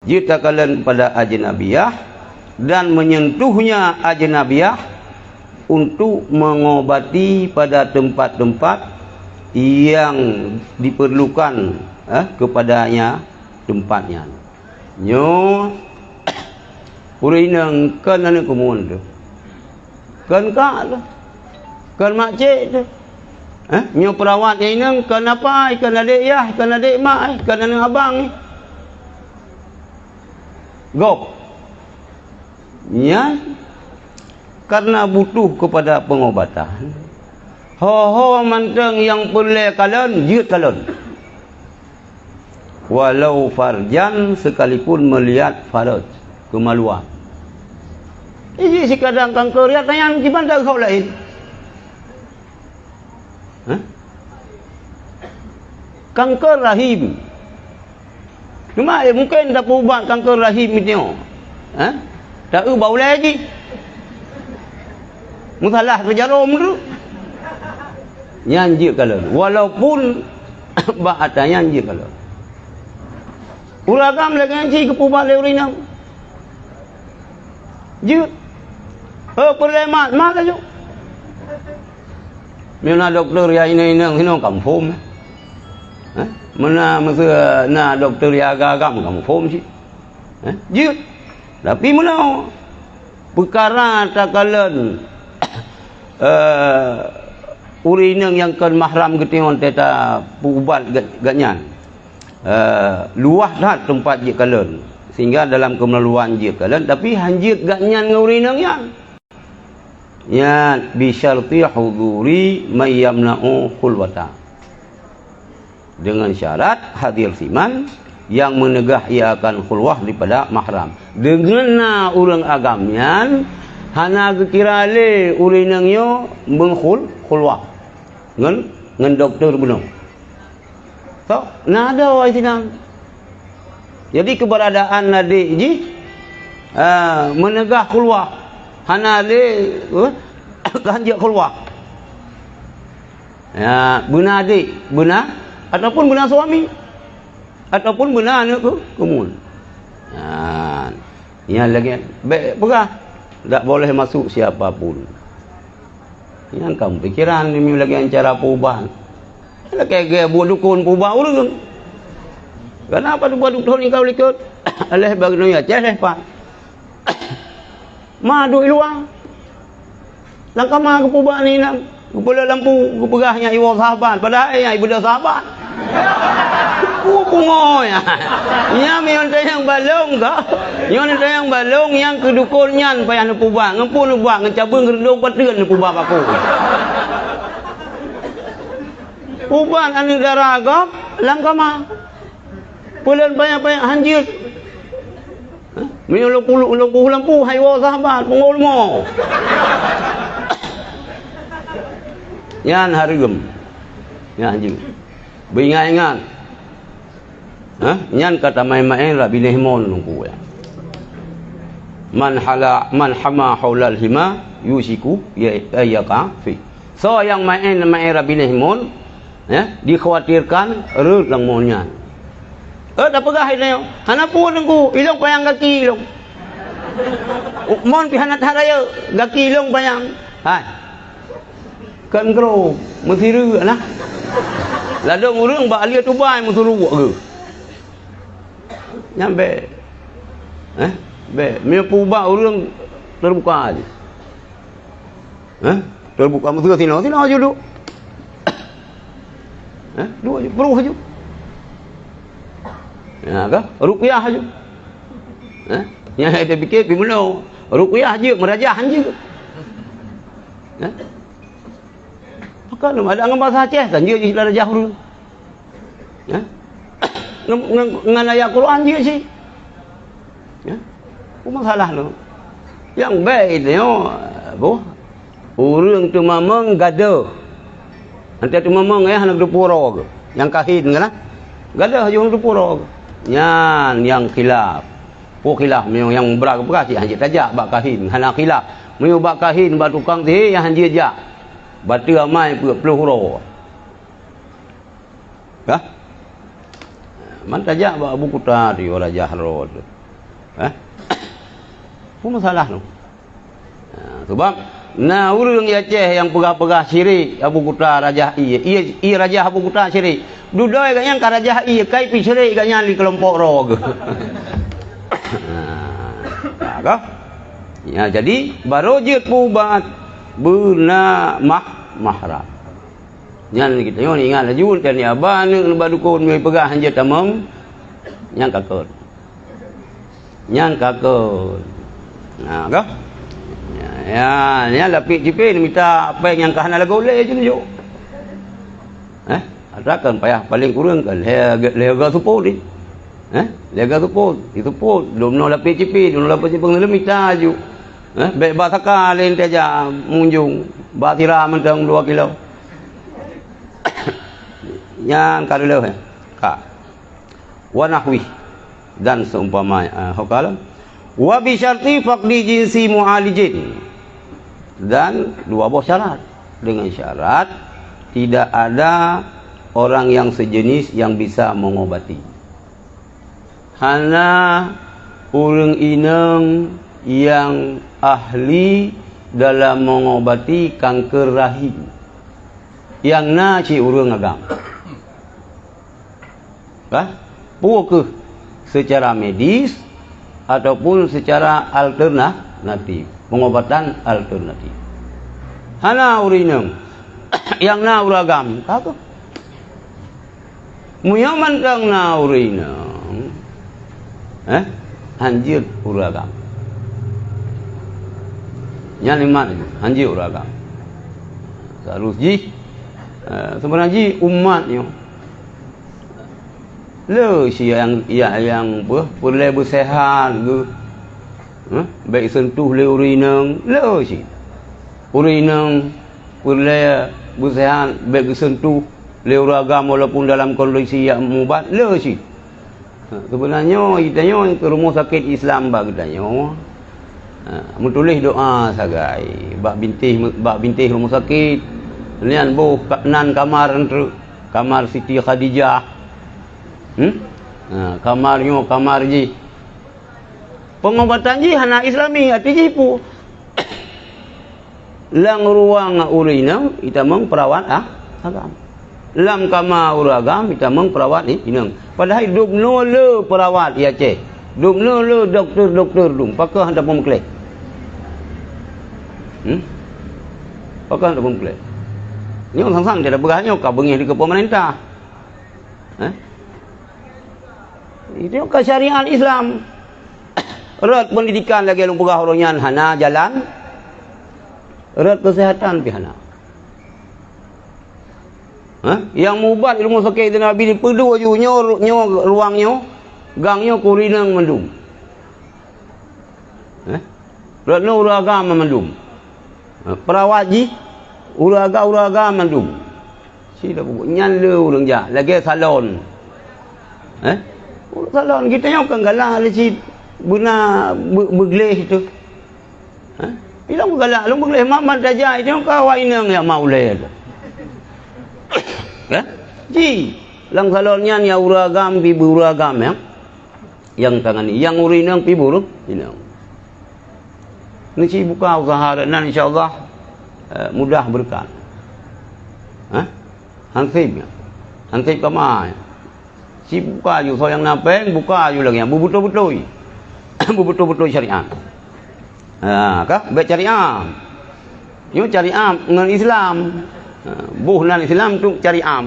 jika kalian kepada ajnabiyah dan menyentuhnya ajnabiyah untuk mengobati pada tempat-tempat yang diperlukan kepadanya tempatnya. Nyo urinang kan anu kemun tu. Kan kak tu. Kan makcik tu. Nyo perawat yang ini kan apa? Kan adik yah, kan adik mak, kan anak abang. Gop. Ya, karena butuh kepada pengobatan. Ho manteng yang boleh kalian, jut kalian. Walau farjan sekalipun melihat faraj, kemaluan. Ini sekadang kanker ya tanya gimana kau lain? Kanker rahim. Cuma mungkin tak ubat kanker rahim itu. Tak bau lagi. Musalah terjarum tu. Nyanji kalau walaupun bak ada nyanji kalau. Ulagam lagi nyanji ke pubat leurinam. Jut. Perlemat mak aja. Mana doktor ya ini kampung. Mana masa na doktor ya agam kampung sih. Jut. Tapi mana perkara takalan urinang yang kan mahram getingon teta pubat ganyan. Luah dah tempat je kalian sehingga dalam kemeluan je kalian tapi hanjit ganyan ngurinang yang ya bi syarti huduri may yamna'u khulwata dengan syarat hadir siman yang menegah ia akan khulwah daripada mahram dengan orang agamnya hana kira le urinang yo khulwah ngan doktor benar. So, nada wa sinam. Jadi keberadaan adik ji menegah khulwah. Hana le kanjak khulwah. Ya, benar adik, benar ataupun benar suami ataupun benar anak kemun. Ya lagi pegah tak boleh masuk siapapun. Yang kamu pikiran ini lagi cara perubahan. Kayak buat dukun perubahan orang. Kenapa tu buat dukun ni kau ikut? Alah bagusnya cereh pak. Madu iluang. Langkah mah ke perubahan ni nak. Kepala lampu kepegahnya iwa sahabat. Padahal ibu dah sahabat. Pungoy. Nya mion tayang balong ka. Nyon tayang balong yang kedukunnya payah nu pubah. Ngempun nu buang ngecabung gerendong padeun nu pubah aku. Pubah anu daragap langkah mah. Pulen banyak-banyak hanjir. Mion lumpuh lampu haywa sahabat pungol mo. Yan harigem. Ya anjing. Beringat-ingat. Nyan kata main-main lah binehmon nunggu ya. Man hama haulal hima yusiku ya fi. So yang main ra binehmon ya dikhawatirkan lang monyan. Dah pegah ini. Hana pun nunggu ilong payang kaki ilong. Mon pi hanat haraya kaki ilong payang. Hai. Kan gro mesiru lah. Ladong urang ba alia tubai musuru ke. Nyampe me pubah orang terbuka aja. Terbuka mesti sini aja dulu. Dua aja, peruh aja. Ya kah? Ruqyah aja. Yang ada fikir bimano, ruqyah aja merajah aja. Maka ada ngam bahasa Aceh kan dia istilah rajah dulu. Ngan ayat Quran dia sih. Ya. Masalah lu. Yang baik dia orang tu memang gada. Nanti tu memang hana dupuro ke. Yang kahin kan? Gada hanya dupuro. Nyan yang khilaf. Khilaf yang berak-berak sih hanya tajak bak kahin hana khilaf. Meu bak kahin bak tukang teh yang hanya jak. Batu amai puluh huruf. Ya? Man tajak buku tadi orang jahrod. Apa masalah tu? Sebab urang Aceh yang pegah-pegah syirik Abu Kuta Raja ia Raja Abu Kuta syirik. Dudoi ganya ka Raja kai pi syirik ganya di kelompok rog. Kah? Ya jadi baru je pubat beuna mahram. Nyan kita yo ingat laju kan ya ban ba dukun mai pegah hanje tamam nyang kakot. Nyang kakot. Nah, kah? Ya, ni lapik cipin minta apa yang kahana lagu le je jo. Atakan payah paling kurang kan lega supo ni. Lega supo, itu pun domno lapik cipin, domno lapik cipin le minta ju. Baik basaka len teja munjung, batira mentang 2 kilo. Yang kadelo ka. Wa nahwi dan seumpama hakalam wa bi syarti faqdi jinsi mu'alijin. Dan 2 buah syarat. Dengan syarat tidak ada orang yang sejenis yang bisa mengobati. Hana urang ineng yang ahli dalam mengobati kanker rahim. Yang na ci urang agam. Pukul secara medis ataupun secara alternatif, pengobatan alternatif. Hana urineng yang na uragam kako muyaman kang na urineng anjir uragam yang lima anjir uragam seharusnya sebenarnya umatnya le si yang boleh bersehat ke baik sentuh le urineng le si urineng boleh bersehat baik sentuh le uragam walaupun dalam kondisi yang mubat le si sebenarnya kitanya ke rumah sakit Islam ba kitanya menulis doa sagai bak bintih rumah sakit nian boh nan kamar kamar Siti Khadijah kamar ji pengobatan ji hana islami hati ji pu lang ruang urinang ita meng perawat agam lam kama uragam ita meng perawat inang padahal dum le perawat ya ce dum le doktor dum pakah handa pemklek pakah handa pemklek ni orang sang dia dah berahnya ka bengih di ke pemerintah itu ke syariat Islam. Erat pendidikan lagi lu pegah orangnya hana jalan. Erat kesehatan pi hana. Yang mubat ilmu sakit itu Nabi dipedu aju nyo ruangnya, gangnya kurinang mendum. Erat no uragam mendum. Perawat ji uraga mendum. Si dah nyan le urang ja lagi salon. Salon kita yang kan galah leci guna begleh itu. Bilang galah lu begleh mamat saja itu kau inang yang mau le. Ji, lang salonnya ya uragam pi uragam ya. Yang tangan yang urinang pi buruk inang. Ni buka usaha dan insyaallah mudah berkah. Hansip kamai. Si buka ju so yang napeng buka ju lagi betul-betul betul-betul syariat kah baik syariat yo syariat dengan Islam buh nan Islam tu syariat